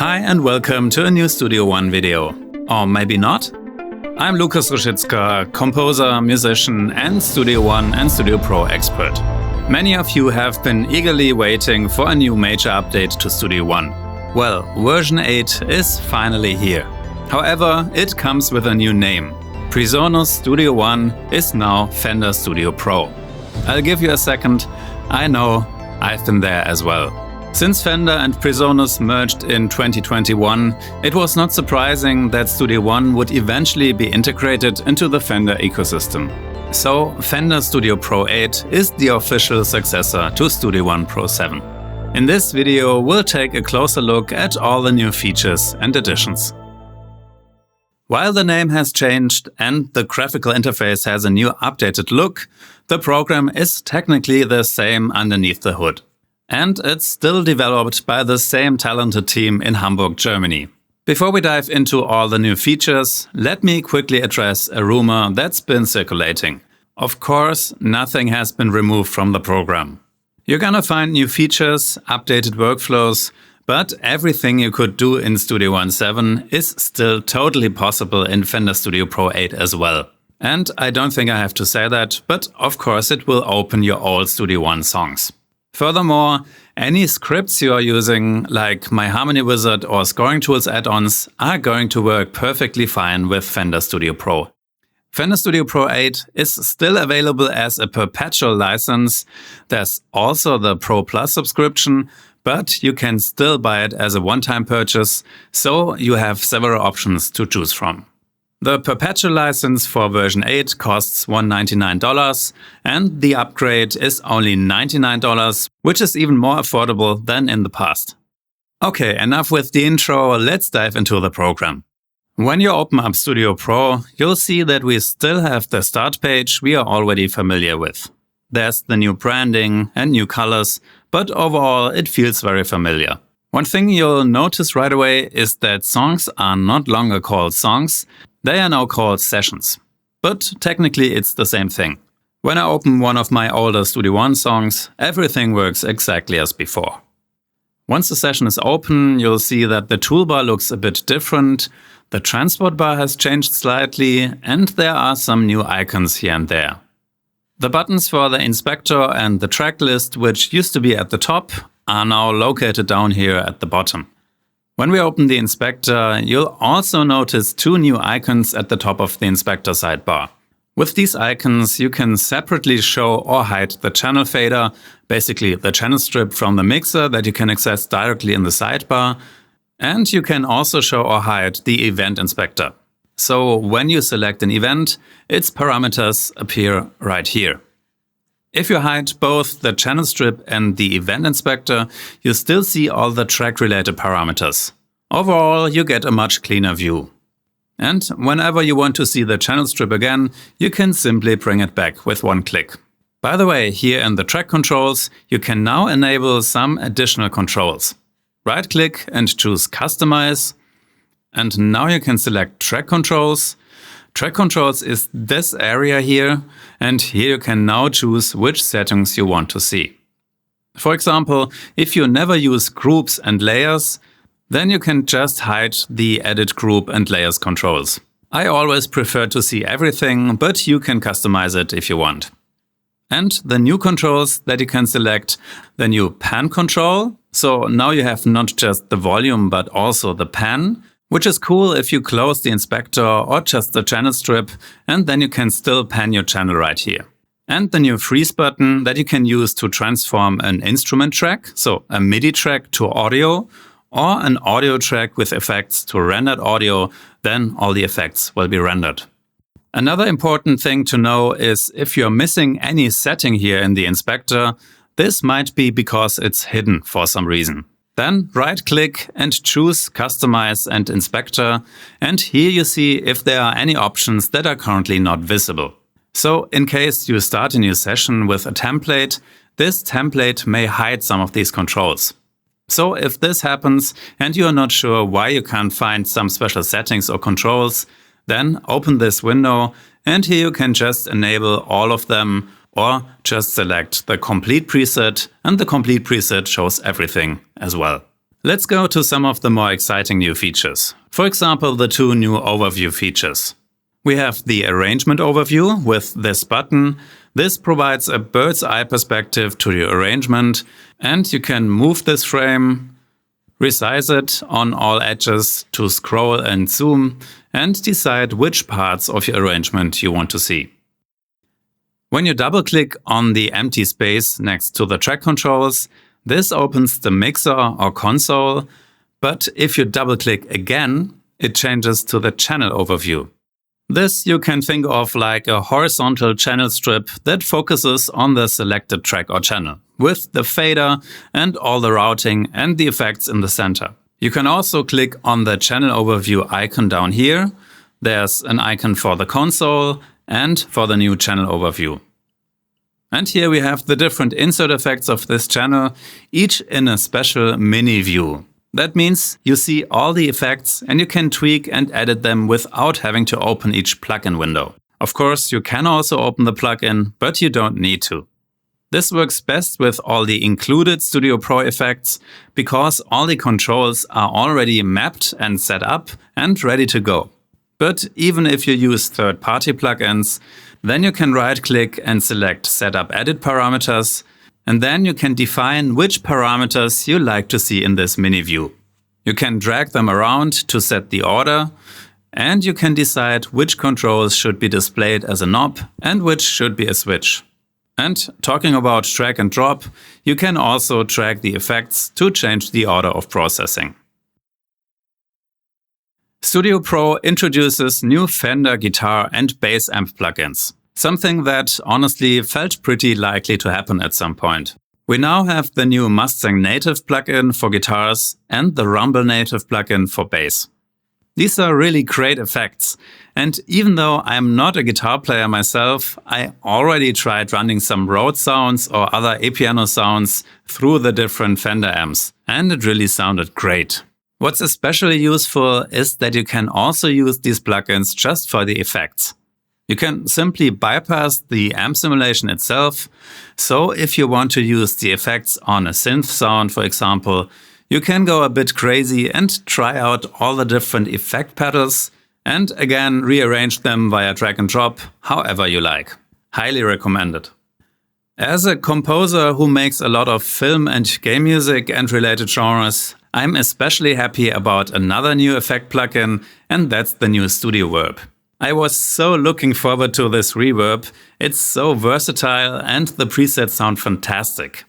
Hi and welcome to a new Studio One video. Or maybe not? I'm Lukas Ruschitzka, composer, musician and Studio One and Studio Pro expert. Many of you have been eagerly waiting for a new major update to Studio One. Well, version 8 is finally here. However, it comes with a new name. PreSonus Studio One is now Fender Studio Pro. I'll give you a second. I know, I've been there as well. Since Fender and PreSonus merged in 2021, it was not surprising that Studio One would eventually be integrated into the Fender ecosystem. So, Fender Studio Pro 8 is the official successor to Studio One Pro 7. In this video, we'll take a closer look at all the new features and additions. While the name has changed and the graphical interface has a new updated look, the program is technically the same underneath the hood. And it's still developed by the same talented team in Hamburg, Germany. Before we dive into all the new features, let me quickly address a rumor that's been circulating. Of course, nothing has been removed from the program. You're gonna find new features, updated workflows, but everything you could do in Studio One 7 is still totally possible in Fender Studio Pro 8 as well. And I don't think I have to say that, but of course it will open your old Studio One songs. Furthermore, any scripts you are using, like my Harmony Wizard or Scoring Tools add-ons, are going to work perfectly fine with Fender Studio Pro. Fender Studio Pro 8 is still available as a perpetual license. There's also the Pro Plus subscription, but you can still buy it as a one-time purchase, so you have several options to choose from. The perpetual license for version 8 costs $199 and the upgrade is only $99, which is even more affordable than in the past. Okay, enough with the intro, let's dive into the program. When you open up Studio Pro, you'll see that we still have the start page we are already familiar with. There's the new branding and new colors, but overall it feels very familiar. One thing you'll notice right away is that songs are not longer called songs. They are now called sessions. But technically it's the same thing. When I open one of my older Studio One songs, everything works exactly as before. Once the session is open, you'll see that the toolbar looks a bit different, the transport bar has changed slightly, and there are some new icons here and there. The buttons for the inspector and the track list, which used to be at the top, are now located down here at the bottom. When we open the inspector, you'll also notice two new icons at the top of the inspector sidebar. With these icons, you can separately show or hide the channel fader, basically the channel strip from the mixer that you can access directly in the sidebar, and you can also show or hide the event inspector. So when you select an event, its parameters appear right here. If you hide both the channel strip and the event inspector, you still see all the track-related parameters. Overall, you get a much cleaner view. And whenever you want to see the channel strip again, you can simply bring it back with one click. By the way, here in the track controls, you can now enable some additional controls. Right-click and choose Customize. And now you can select Track Controls. Track Controls is this area here, and here you can now choose which settings you want to see. For example, if you never use groups and layers, then you can just hide the Edit Group and Layers controls. I always prefer to see everything, but you can customize it if you want. And the new controls that you can select, the new pan control. So now you have not just the volume, but also the pan, which is cool if you close the inspector or just the channel strip, and then you can still pan your channel right here. And the new freeze button that you can use to transform an instrument track, so a MIDI track to audio, or an audio track with effects to rendered audio, then all the effects will be rendered. Another important thing to know is if you're missing any setting here in the inspector, this might be because it's hidden for some reason. Then right-click and choose Customize and Inspector, and here you see if there are any options that are currently not visible. So in case you start a new session with a template, this template may hide some of these controls. So if this happens and you are not sure why you can't find some special settings or controls, then open this window and here you can just enable all of them or just select the complete preset, and the complete preset shows everything as well. Let's go to some of the more exciting new features. For example, the two new overview features. We have the arrangement overview with this button. This provides a bird's eye perspective to your arrangement, and you can move this frame, resize it on all edges to scroll and zoom, and decide which parts of your arrangement you want to see. When you double-click on the empty space next to the track controls, this opens the mixer or console, but if you double-click again, it changes to the channel overview. This you can think of like a horizontal channel strip that focuses on the selected track or channel, with the fader and all the routing and the effects in the center. You can also click on the channel overview icon down here. There's an icon for the console and for the new channel overview. And here we have the different insert effects of this channel, each in a special mini view. That means you see all the effects and you can tweak and edit them without having to open each plugin window. Of course, you can also open the plugin, but you don't need to. This works best with all the included Studio Pro effects because all the controls are already mapped and set up and ready to go. But even if you use third-party plugins, then you can right-click and select Setup Edit Parameters, and then you can define which parameters you like to see in this mini view. You can drag them around to set the order, and you can decide which controls should be displayed as a knob and which should be a switch. And talking about drag and drop, you can also drag the effects to change the order of processing. Studio Pro introduces new Fender guitar and bass amp plugins. Something that honestly felt pretty likely to happen at some point. We now have the new Mustang Native plugin for guitars and the Rumble Native plugin for bass. These are really great effects, and even though I'm not a guitar player myself, I already tried running some Rhodes sounds or other A-piano sounds through the different Fender amps, and it really sounded great. What's especially useful is that you can also use these plugins just for the effects. You can simply bypass the amp simulation itself, so if you want to use the effects on a synth sound, for example, you can go a bit crazy and try out all the different effect pedals and again rearrange them via drag and drop however you like. Highly recommended. As a composer who makes a lot of film and game music and related genres, I'm especially happy about another new effect plugin, and that's the new Studio Verb. I was so looking forward to this reverb. It's so versatile and the presets sound fantastic.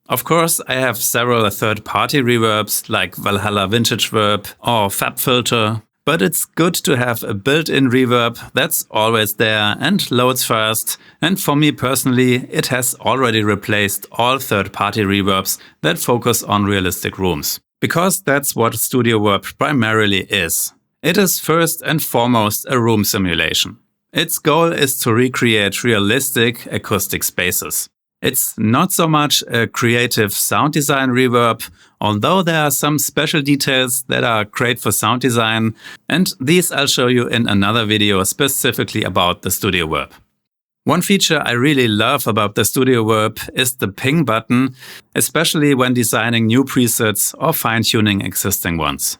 Of course, I have several third-party reverbs like Valhalla Vintage Verb or Fab Filter, but it's good to have a built-in reverb that's always there and loads fast, and for me personally, it has already replaced all third-party reverbs that focus on realistic rooms. Because that's what Studio Verb primarily is. It is first and foremost a room simulation. Its goal is to recreate realistic acoustic spaces. It's not so much a creative sound design reverb, although there are some special details that are great for sound design, and these I'll show you in another video specifically about the Studio Verb. One feature I really love about the Studio Verb is the ping button, especially when designing new presets or fine-tuning existing ones.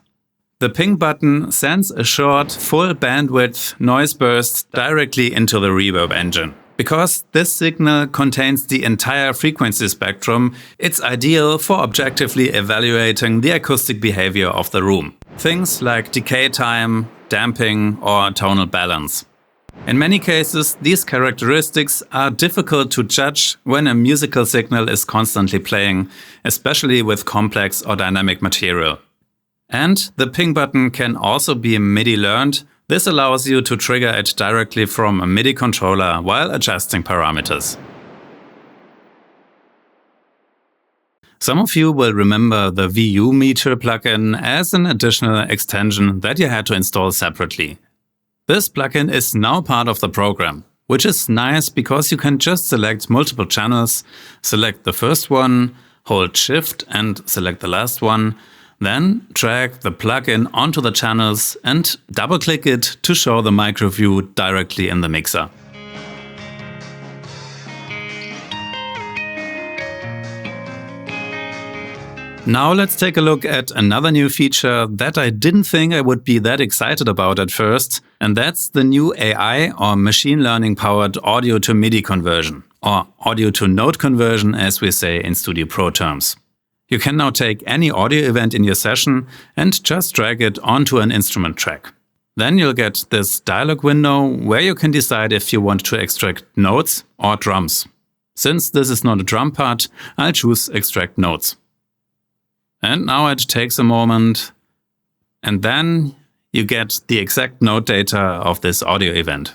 The ping button sends a short, full bandwidth noise burst directly into the reverb engine. Because this signal contains the entire frequency spectrum, it's ideal for objectively evaluating the acoustic behavior of the room. Things like decay time, damping, or tonal balance. In many cases, these characteristics are difficult to judge when a musical signal is constantly playing, especially with complex or dynamic material. And the ping button can also be MIDI learned. This allows you to trigger it directly from a MIDI controller while adjusting parameters. Some of you will remember the VU meter plugin as an additional extension that you had to install separately. This plugin is now part of the program, which is nice because you can just select multiple channels, select the first one, hold Shift and select the last one, then drag the plugin onto the channels and double-click it to show the micro view directly in the mixer. Now let's take a look at another new feature that I didn't think I would be that excited about at first, and that's the new AI or machine learning powered audio to MIDI conversion, or audio to note conversion as we say in Studio Pro terms. You can now take any audio event in your session and just drag it onto an instrument track. Then you'll get this dialog window where you can decide if you want to extract notes or drums. Since this is not a drum part, I'll choose extract notes. And now it takes a moment, and then you get the exact note data of this audio event.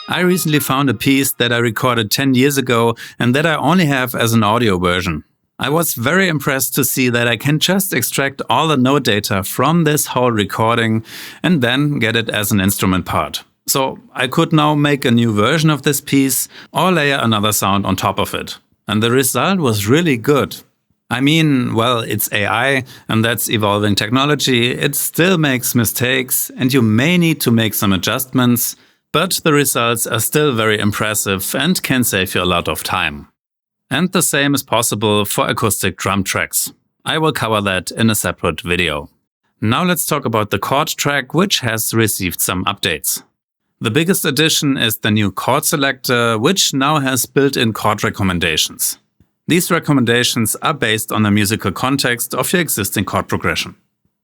I recently found a piece that I recorded 10 years ago and that I only have as an audio version. I was very impressed to see that I can just extract all the note data from this whole recording and then get it as an instrument part. So I could now make a new version of this piece or layer another sound on top of it. And the result was really good. I mean, well, it's AI and that's evolving technology. It still makes mistakes and you may need to make some adjustments, but the results are still very impressive and can save you a lot of time. And the same is possible for acoustic drum tracks. I will cover that in a separate video. Now let's talk about the chord track, which has received some updates. The biggest addition is the new chord selector, which now has built-in chord recommendations. These recommendations are based on the musical context of your existing chord progression.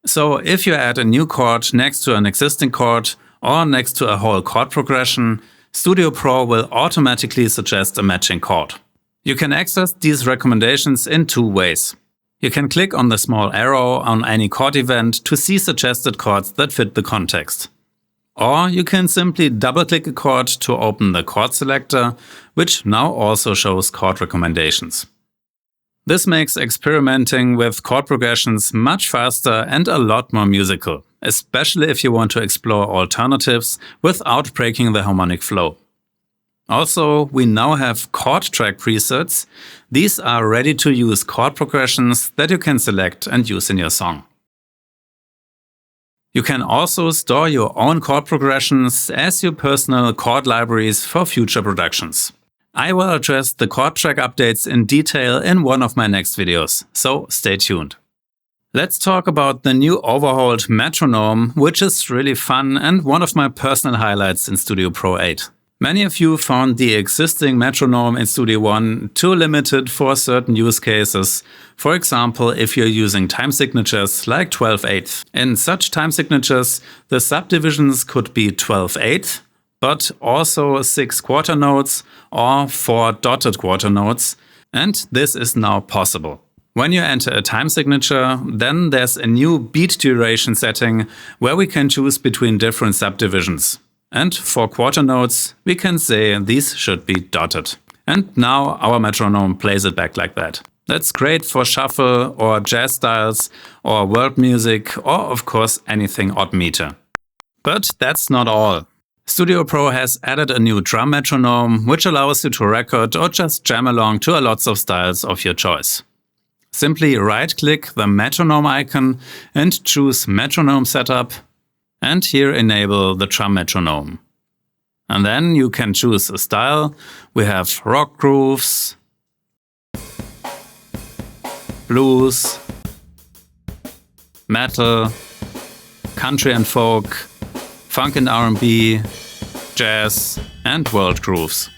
So if you add a new chord next to an existing chord or next to a whole chord progression, Studio Pro will automatically suggest a matching chord. You can access these recommendations in two ways. You can click on the small arrow on any chord event to see suggested chords that fit the context. Or you can simply double-click a chord to open the chord selector, which now also shows chord recommendations. This makes experimenting with chord progressions much faster and a lot more musical, especially if you want to explore alternatives without breaking the harmonic flow. Also, we now have chord track presets. These are ready-to-use chord progressions that you can select and use in your song. You can also store your own chord progressions as your personal chord libraries for future productions. I will address the chord track updates in detail in one of my next videos, so stay tuned. Let's talk about the new Overhauled metronome, which is really fun and one of my personal highlights in Studio Pro 8. Many of you found the existing metronome in Studio One too limited for certain use cases. For example, if you're using time signatures like 12/8. In such time signatures, the subdivisions could be 12/8, but also 6 quarter notes or 4 dotted quarter notes, and this is now possible. When you enter a time signature, then there's a new beat duration setting where we can choose between different subdivisions. And for quarter notes, we can say these should be dotted. And now our metronome plays it back like that. That's great for shuffle or jazz styles or world music or of course anything odd meter. But that's not all. Studio Pro has added a new drum metronome which allows you to record or just jam along to lots of styles of your choice. Simply right-click the metronome icon and choose Metronome Setup. And here enable the drum metronome. And then you can choose a style. We have rock grooves, blues, metal, country and folk, funk and R&B, jazz, and world grooves.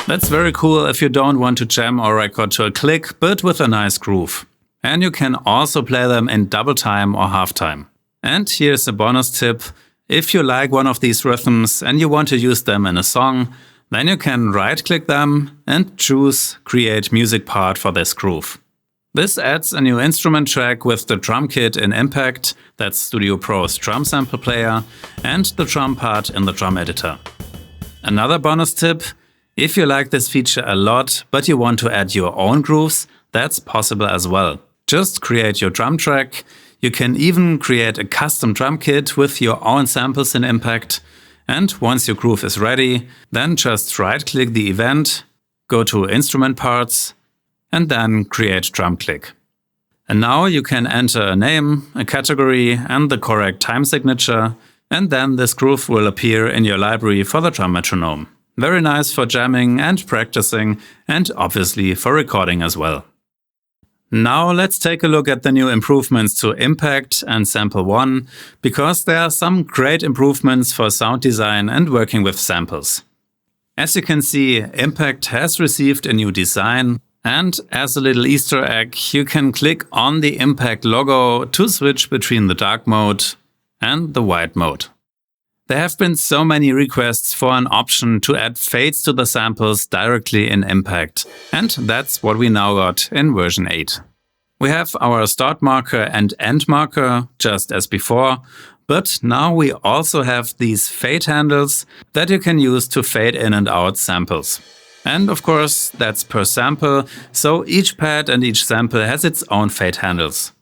That's very cool if you don't want to jam or record to a click, but with a nice groove. And you can also play them in double time or half time. And here's a bonus tip. If you like one of these rhythms and you want to use them in a song, then you can right-click them and choose Create Music Part for this groove. This adds a new instrument track with the drum kit in Impact, that's Studio Pro's drum sample player, and the drum part in the drum editor. Another bonus tip, if you like this feature a lot but you want to add your own grooves, that's possible as well. Just create your drum track. You can even create a custom drum kit with your own samples in Impact. And once your groove is ready, then just right-click the event, go to Instrument Parts, and then Create Drum Click. And now you can enter a name, a category and the correct time signature, and then this groove will appear in your library for the drum metronome. Very nice for jamming and practicing, and obviously for recording as well. Now let's take a look at the new improvements to Impact and Sample 1, because there are some great improvements for sound design and working with samples. As you can see, Impact has received a new design, and as a little Easter egg, you can click on the Impact logo to switch between the dark mode and the white mode. There have been so many requests for an option to add fades to the samples directly in Impact, and that's what we now got in version 8. We have our start marker and end marker, just as before, but now we also have these fade handles that you can use to fade in and out samples. And of course, that's per sample, so each pad and each sample has its own fade handles.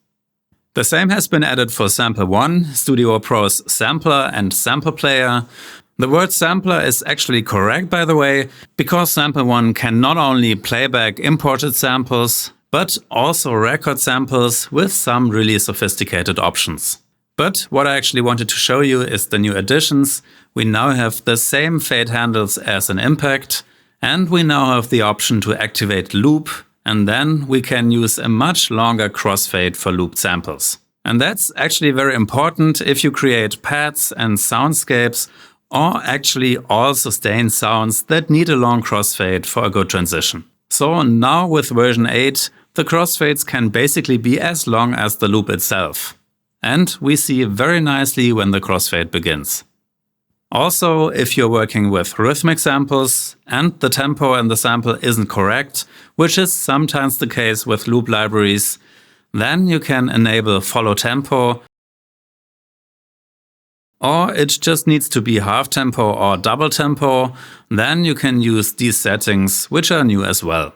The same has been added for Sample 1, Studio Pro's sampler and sample player. The word sampler is actually correct, by the way, because Sample 1 can not only play back imported samples, but also record samples with some really sophisticated options. But what I actually wanted to show you is the new additions. We now have the same fade handles as in Impact, and we now have the option to activate loop, and then we can use a much longer crossfade for looped samples. And that's actually very important if you create pads and soundscapes, or actually all sustained sounds that need a long crossfade for a good transition. So now with version 8, the crossfades can basically be as long as the loop itself. And we see very nicely when the crossfade begins. Also, if you're working with rhythmic samples and the tempo in the sample isn't correct, which is sometimes the case with loop libraries, then you can enable follow tempo, or it just needs to be half tempo or double tempo, then you can use these settings, which are new as well.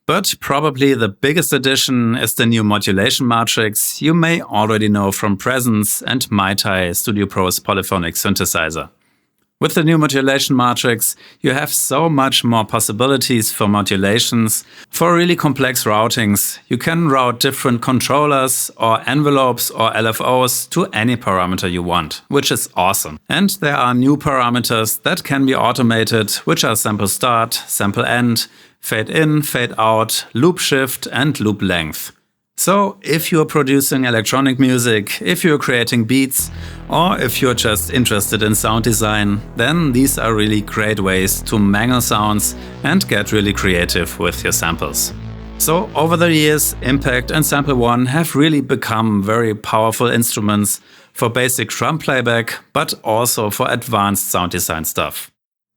But probably the biggest addition is the new modulation matrix you may already know from Presence and MIDI, Studio Pro's polyphonic synthesizer. With the new modulation matrix, you have so much more possibilities for modulations. For really complex routings, you can route different controllers or envelopes or LFOs to any parameter you want, which is awesome. And there are new parameters that can be automated, which are sample start, sample end, fade in, fade out, loop shift and loop length. So if you're producing electronic music, if you're creating beats, or if you're just interested in sound design, then these are really great ways to mangle sounds and get really creative with your samples. So over the years, Impact and Sample 1 have really become very powerful instruments for basic drum playback, but also for advanced sound design stuff.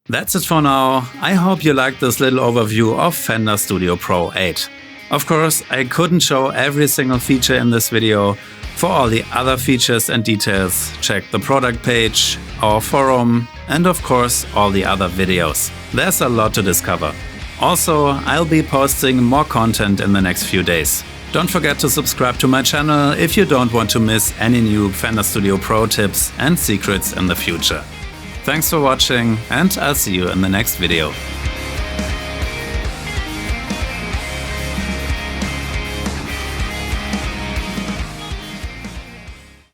That's it for now. I hope you liked this little overview of Fender Studio Pro 8. Of course, I couldn't show every single feature in this video. For all the other features and details, check the product page, our forum, and of course all the other videos. There's a lot to discover. Also, I'll be posting more content in the next few days. Don't forget to subscribe to my channel if you don't want to miss any new Fender Studio Pro tips and secrets in the future. Thanks for watching, and I'll see you in the next video.